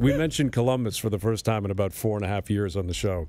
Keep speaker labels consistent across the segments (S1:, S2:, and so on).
S1: We mentioned Columbus for the first time in about 4.5 years on the show.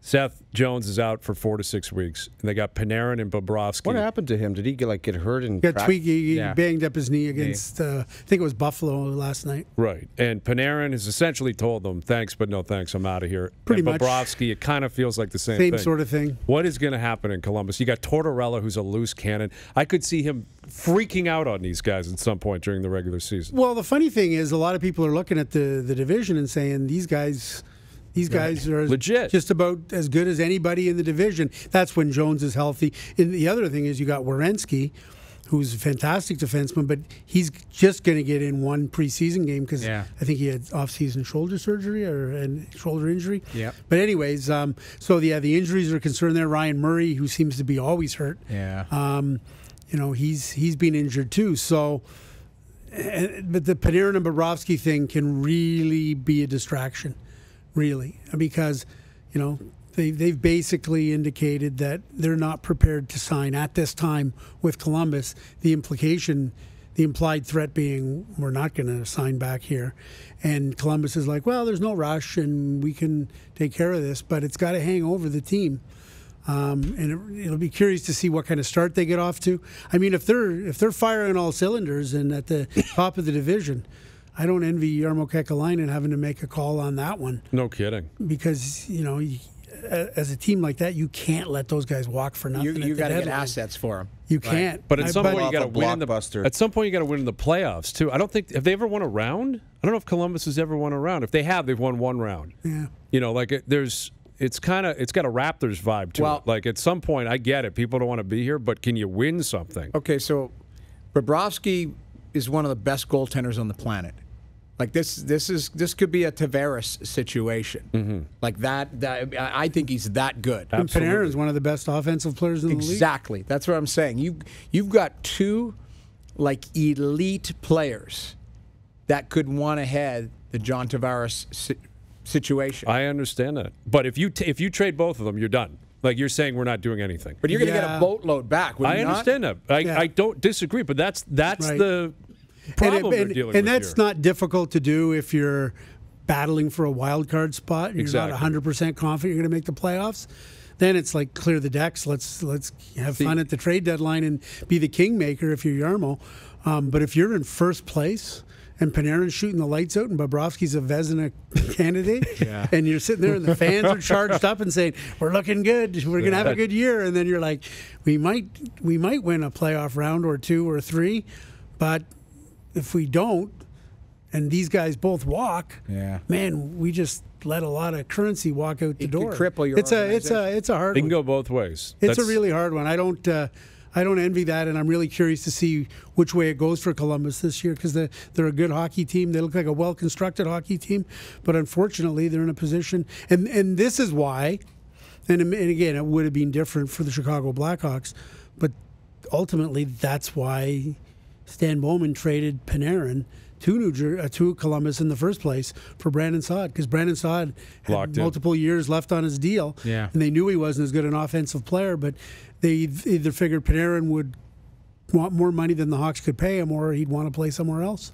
S1: Seth Jones is out for 4 to 6 weeks, and they got Panarin and Bobrovsky.
S2: What happened to him? Did he get hurt and
S3: he banged up his knee against I think it was Buffalo last night.
S1: Right, and Panarin has essentially told them, "Thanks, but no thanks. I'm out of here."
S3: Pretty
S1: and
S3: much.
S1: Bobrovsky, it kind of feels like the same thing.
S3: Sort of thing.
S1: What is going to happen in Columbus? You got Tortorella, who's a loose cannon. I could see him freaking out on these guys at some point during the regular season.
S3: Well, the funny thing is, a lot of people are looking at the division and saying these guys are
S1: legit,
S3: just about as good as anybody in the division. That's when Jones is healthy. And the other thing is you got Werenski, who's a fantastic defenseman, but he's just going to get in one preseason game because I think he had off-season shoulder surgery and shoulder injury.
S4: Yeah.
S3: But anyways, the injuries are a concern there. Ryan Murray, who seems to be always hurt.
S4: Yeah.
S3: He's been injured too. So, but the Panarin and Bobrovsky thing can really be a distraction. Really, because, they've basically indicated that they're not prepared to sign at this time with Columbus. The implied threat being we're not going to sign back here. And Columbus is like, well, there's no rush and we can take care of this, but it's got to hang over the team. And it'll be curious to see what kind of start they get off to. I mean, if they're firing all cylinders and at the top of the division, I don't envy Jarmo Kekalainen having to make a call on that one.
S1: No kidding.
S3: Because, as a team like that, you can't let those guys walk for nothing.
S4: You got to get assets for them.
S3: You can't.
S1: But at some point you got to win At some point you got to win in the playoffs too. I don't think have they ever won a round? I don't know if Columbus has ever won a round. If they have, they've won one round.
S3: Yeah.
S1: It's got a Raptors vibe to it. Like at some point, I get it. People don't want to be here, but can you win something?
S4: Okay, so Bobrovsky is one of the best goaltenders on the planet. Like this could be a Tavares situation.
S1: Mm-hmm.
S4: Like that. I think he's that good.
S3: And Panarin is one of the best offensive players in the league.
S4: Exactly. That's what I'm saying. You've got two elite players that could want to head the John Tavares situation.
S1: I understand that, but if you trade both of them, you're done. Like you're saying, we're not doing anything.
S4: But you're going to get a boatload back.
S1: I understand that. I don't disagree, but that's right. The problem they're dealing with
S3: and that's
S1: here.
S3: Not difficult to do if you're battling for a wild card spot and you're not 100% confident you're going to make the playoffs. Then it's like clear the decks. Let's have fun at the trade deadline and be the kingmaker if you're Jarmo. But if you're in first place and Panarin's shooting the lights out and Bobrovsky's a Vezina candidate, and you're sitting there and the fans are charged up and saying, we're looking good, we're going to have a good year, and then you're like, we might win a playoff round or 2 or 3, but if we don't, and these guys both walk, man, we just let a lot of currency walk out the door.
S4: Could cripple your
S3: it's a hard one.
S1: It can go both ways.
S3: It's a really hard one. I don't envy that, and I'm really curious to see which way it goes for Columbus this year because they're a good hockey team. They look like a well-constructed hockey team, but unfortunately they're in a position, and this is why, and again, it would have been different for the Chicago Blackhawks, but ultimately that's why Stan Bowman traded Panarin to Columbus in the first place for Brandon Saad because Brandon Saad had multiple years left on his deal, and they knew he wasn't as good an offensive player, but they either figured Panarin would want more money than the Hawks could pay him or he'd want to play somewhere else.